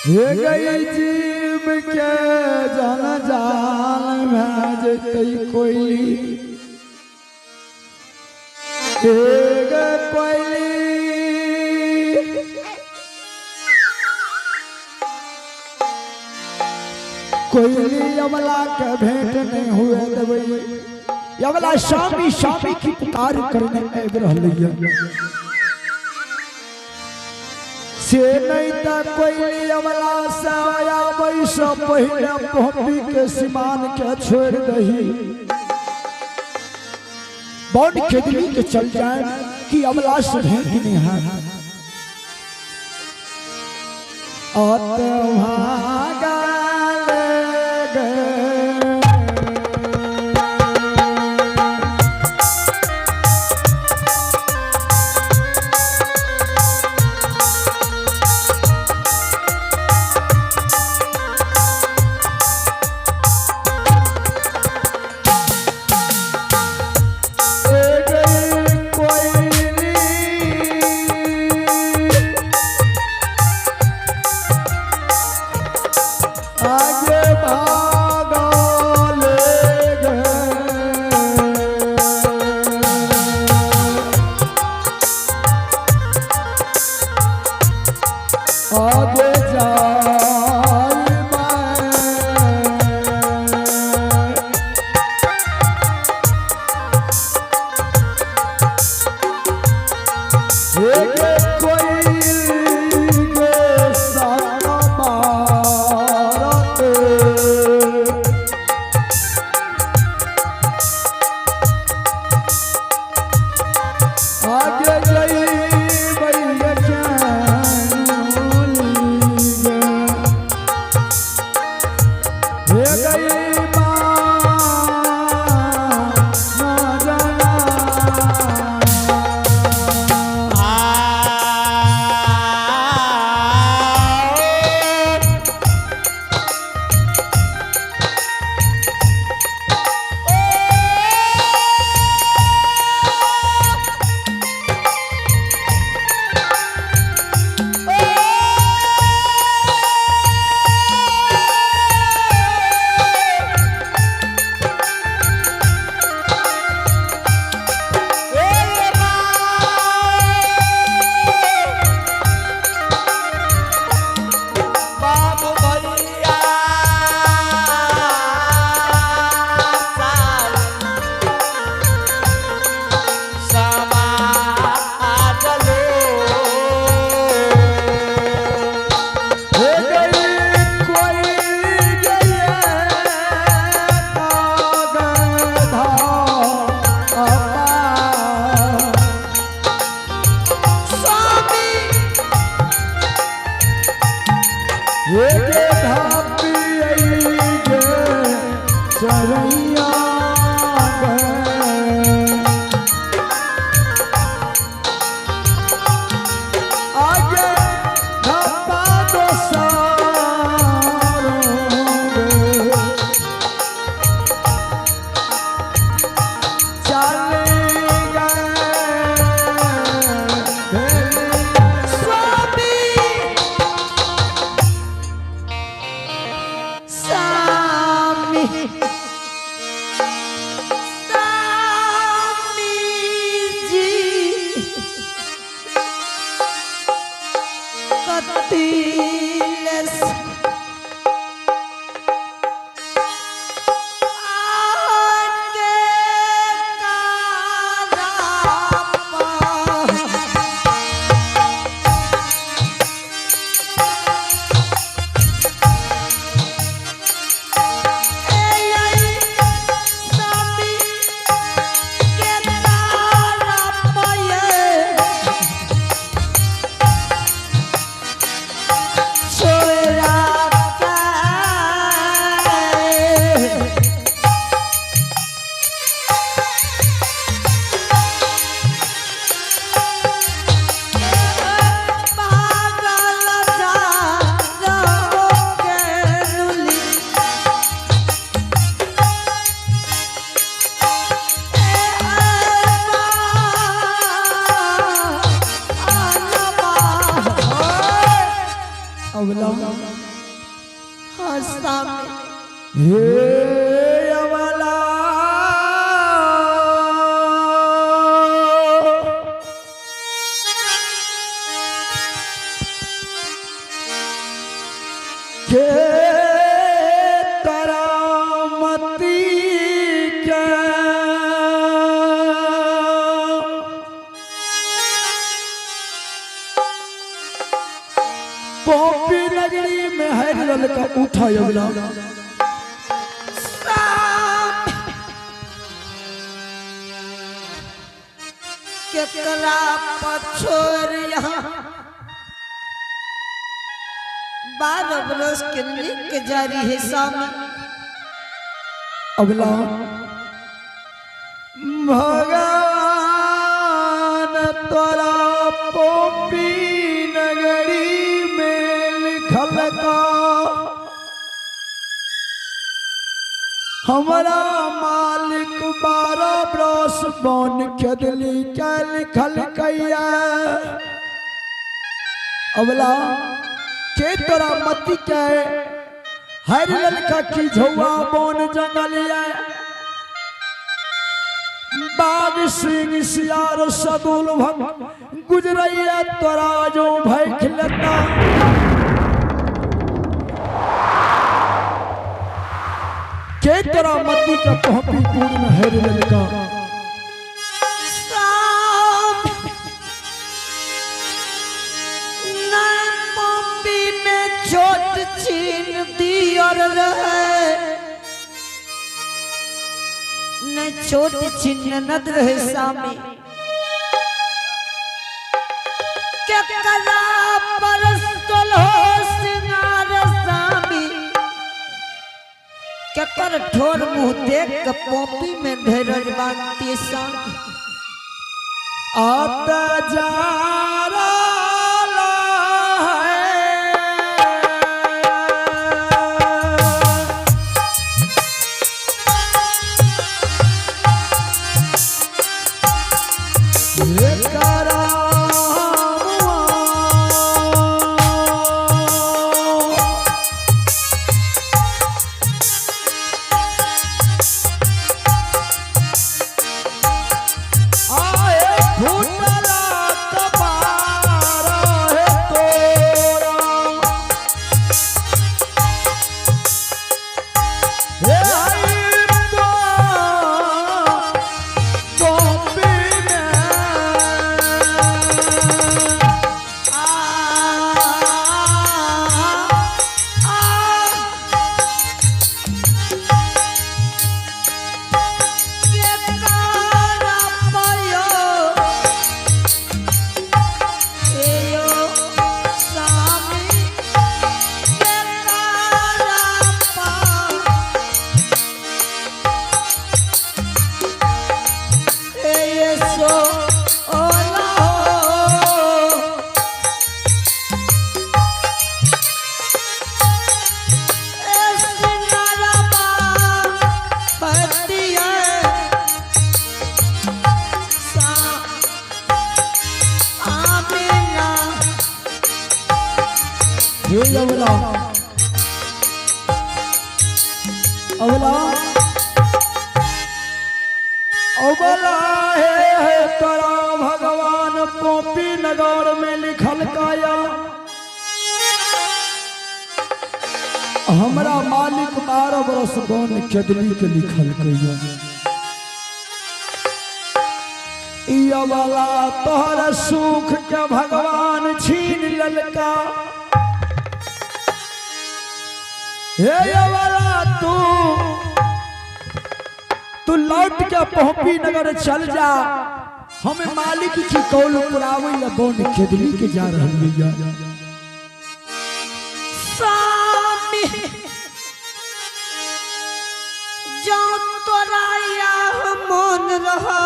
हे गई जीव के जन जाल में जतई कोयली कोयली कोयली यमला के भेंट नहीं हुए दबई यमला शामी शामी की पुकार करने आब रहलैया से नहीं त कोयली यमला से आबै से पहले पोपी के सिमान के छोड़ दही बौन खेदली के चल जाए कि यमला से भेंट नहीं है और वहां अवलंब सामने हे अवला के तरामती के पोपी नगरी में है ललका उठा अवला केकरा पछोर यहाँ 12 बरस के लिख जारी है सामने अवला भगवान तोरा पोपी नगरी में लिखल का हमारा मालिक 12 बरस बन के दिली के लिखल कैया अवला के तोरा मती के हर ललका की झौआ बन जंगलिया बाग सिंह सियार सदुल भग गुजरैया तोरा जो भय खिलता के तोरा मती का पहपी पूर्ण है ललका छोट छीन दियर रहे न छोट छीन नद रहे सामी के कला परस्तल हो सिंगार सामी के कर ठोर मुंह देख के पोपी में ढेरज बांधती सामी आता जा अवला अवला अवला है तोरा भगवान पोपी नगर में लिखल काया हमरा मालिक 12 बरस बन के दिली के लिखल कैया अवला तोहर सुख के भगवान छीन ललका हे अवला तू लौट के पोपी नगर चल जा हमें मालिक की कौल पुरावे या बन खेदली के जा रहल या सामी जो तोरा या मन रहा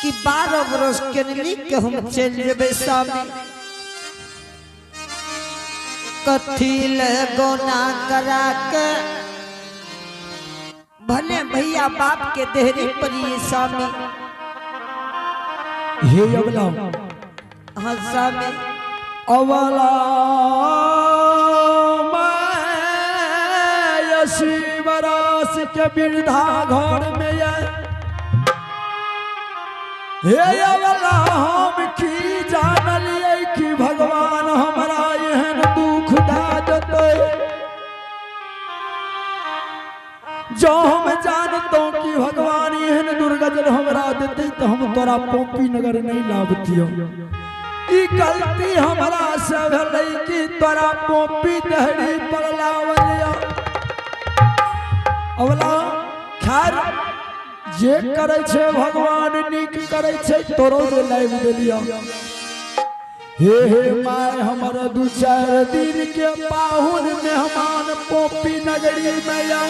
कि 12 बरस के लिख के हम चल जेबे सामी कथी ले गोना करा के भले भैया बाप के देहरे पर ये सामी हे अवला हाँ सामी अवला के वृद्धा घर में हे अवला हम की जानलिए कि भगवान हमरा एहन दुख दे देते जो हम जानतो कि भगवान एहन दुर्गजन हमरा देते तो हम तोरा पोपी नगर नहीं लाभतियो ई गलती हमरा से भलै कि तोरा पोपी दहरी पर लावलिया अवला खैर जे करे छे भगवान नीक करे छे तोरो जे लाइव देलिया हे माय हमर 2-4 दिन के पाहुन मेहमान पोपी नगरी में या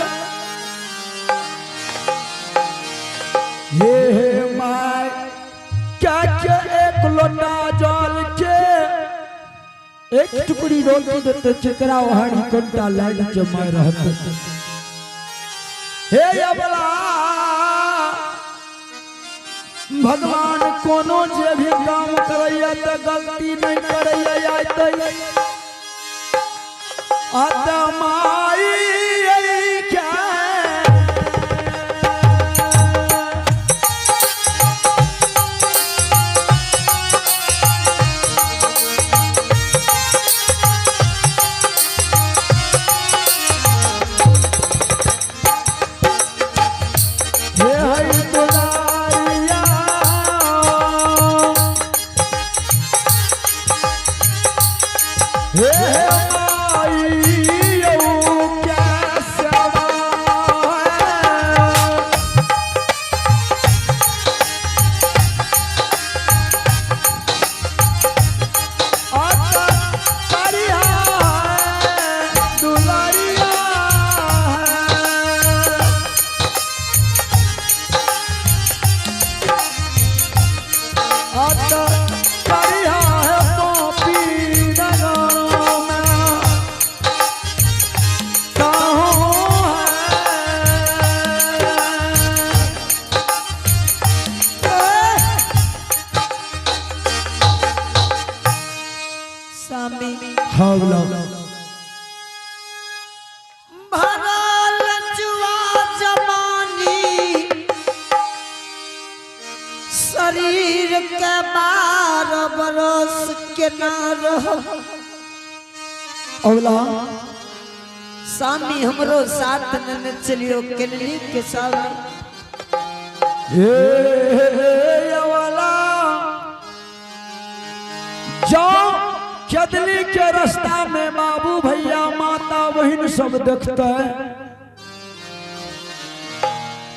हे माय क्या क्या एक लोटा जल के एक टुकड़ी रोटी देते चकरा वहाड़ी कंटा लाइन जमा रहते हे अबला भगवान कोनो जे भी काम करैया त गलती नहीं करैया आते आदमाई क्या शरीर के 12 बरस के ना रह अवला सामी हमरो साथ न चलियो केली के सामने अवला जाओ चदली के रास्ता में बाबू भैया माता बहन सब देखते हैं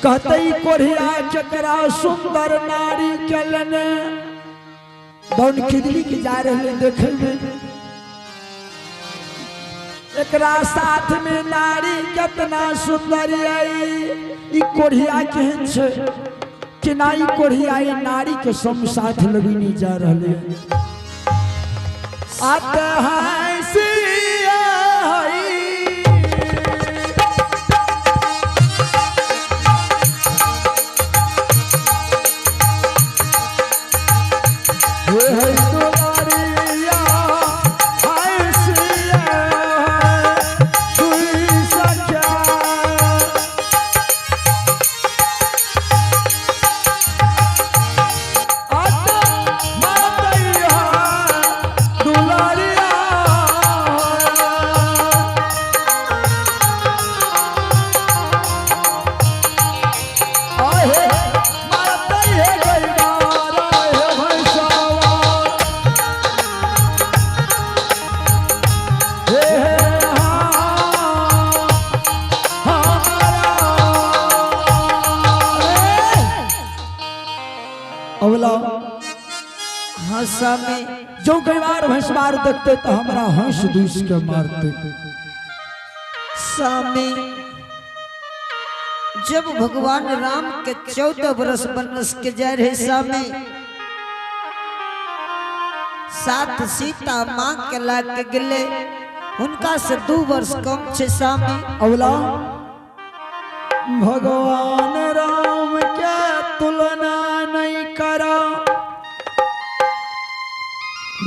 कहते कोढ़िया चकरा सुंदर नारी चलने दौन खिदली के जा रहे देखे में एकरा साथ में नारी कितना सुंदर आई कोढ़िया केहन छे कि नाई कोढ़िया नारी के सम साथ लगी नहीं जा रहे आते हैं सिया हंसा में जो कई बार भैंस मार देखते तो हमारा हंस दूस के मारते सामे जब भगवान राम के 14 बरस बनस के जा रहे सामे साथ सीता मां के ला के गले उनका से 2 वर्ष कम छे सामे अवला भगवान राम के तुलना नहीं करा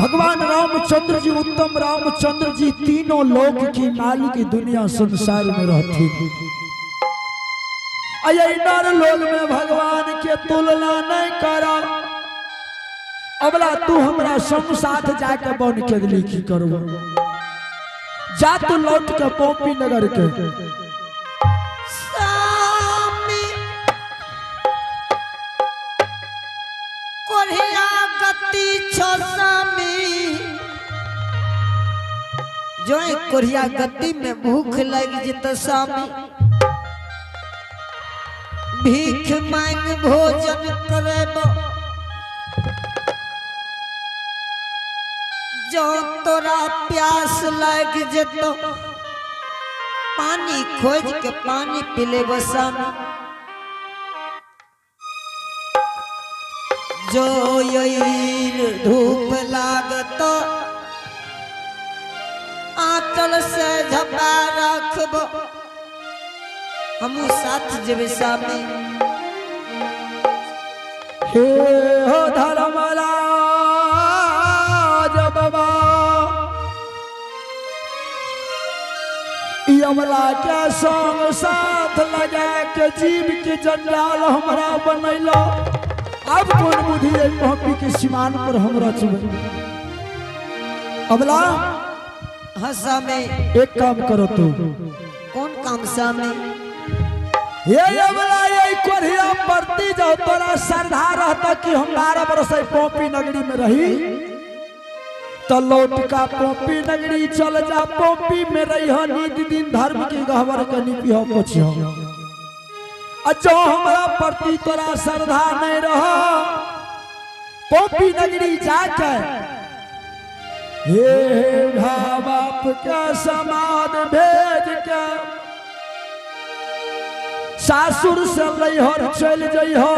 भगवान रामचंद्र जी उत्तम रामचंद्र जी तीनों लोक की मालिक दुनिया संसार में रहते नर लोग में भगवान के तुलना नहीं करा। अबला तू हमरा संग साथ जाके बन के लिखी करबो। जा तू लौट के पोपी नगर के स्वामी कोरिया गति छो स्वामी। जो कोरिया गति में भूख लग जित स्वामी भीख मांग भोजन करेबो। जो तोरा प्यास लग जतो पानी खोज के पानी पिले बसामी। जो यही धूप लागतो आंचल से झपा रखबो। हमू साथ जेबे सामी। हे हो धर्मराज बाबा यमला के संग साथ लगा के जीव के जंजाल हमरा बनैलो। अब कौन बुद्धि पोपी के सीमान पर हमरा चुबे। अबला हंसा में एक काम करो तू। कौन काम सामी? ये अबला ये कोरिया पड़ती जाओ तोरा श्रद्धा रहता कि हम 12 बरस पोपी नगरी में रही तो लौट का पोपी नगरी चल जा। पोपी में रही हो नित दिन धर्म की गहवर के निपी हो कुछ हो। जो हमारा प्रति तोरा श्रद्धा नहीं रहो पोपी नगरी जाके हे बाप का समाद भेज के सासुर से लैहर चल जइहो।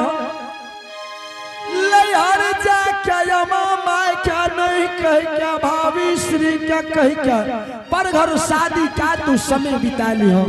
लैहर जाके यमा माय क्या नहीं कह क्या भाभी श्री क्या कह क्या पर घर शादी का तू समय बिता लिहो।